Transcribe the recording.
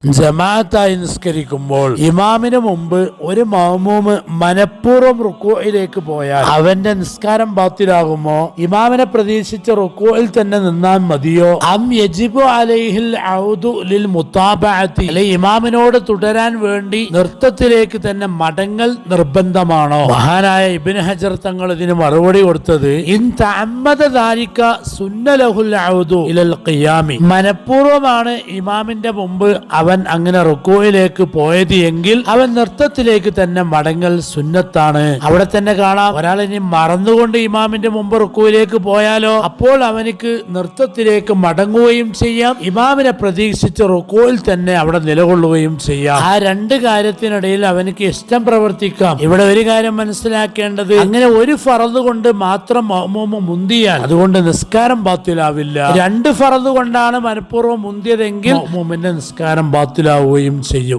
ജമാഅത്തായി നിസ്കരിക്കുമ്പോൾ ഇമാമിന് മുമ്പ് ഒരു മഅ്മൂമ് മനഃപൂർവ്വം റുക്കൂഇലേക്ക് പോയാൽ അവന്റെ നിസ്കാരം ബാത്തിലാകുമോ? ഇമാമിനെ പ്രതീക്ഷിച്ച് റുക്കൂഇൽ തന്നെ നിന്നാൽ മതിയോ? അം യജിബു അലൈഹിൽ ഔദു ലിൽ മുതാബഅത്തി, അല്ലെ ഇമാമിനോട് തുടരാൻ വേണ്ടി നൃത്തത്തിലേക്ക് തന്നെ മടങ്ങൽ നിർബന്ധമാണോ? മഹാനായ ഇബ്നു ഹജർ തങ്ങൾ ഇതിന് മറുപടി കൊടുത്തത്, ഇൻ തഅമ്മദ ദാലിക സുന്ന ലഹുൽ ഔദു ഇലൽ ഖിയാമി, മനഃപൂർവ്വമാണ് ഇമാമിന്റെ മുമ്പ് അവൻ അങ്ങനെ റുക്കൂഇലേക്ക് പോയത് എങ്കിൽ അവൻ നൃത്തത്തിലേക്ക് തന്നെ മടങ്ങൽ സുന്നത്താണ്. അവിടെ തന്നെ കാണാം, ഒരാൾ ഇനി മറന്നുകൊണ്ട് ഇമാമിന്റെ മുമ്പ് റുക്കൂഇലേക്ക് പോയാലോ, അപ്പോൾ അവനിക്ക് നൃത്തത്തിലേക്ക് മടങ്ങുകയും ചെയ്യാം, ഇമാമിനെ പ്രതീക്ഷിച്ച് റുക്കൂഇൽ തന്നെ അവിടെ നിലകൊള്ളുകയും ചെയ്യാം. ആ രണ്ട് കാര്യത്തിനിടയിൽ അവനിക്ക് ഇഷ്ടം പ്രവർത്തിക്കാം. ഇവിടെ ഒരു കാര്യം മനസ്സിലാക്കേണ്ടത്, അങ്ങനെ ഒരു ഫറദ് കൊണ്ട് മാത്രം മഅ്മൂമ് മുന്തിയാൽ അതുകൊണ്ട് നിസ്കാരം ബാത്തിലാവില്ല. രണ്ട് ഫറദ് കൊണ്ടാണ് മനഃപൂർവ്വം മുന്തിയതെങ്കിൽ മഅ്മൂമിന്റെ നിസ്കാരം ബാത്തിലാവുകയും ചെയ്യും.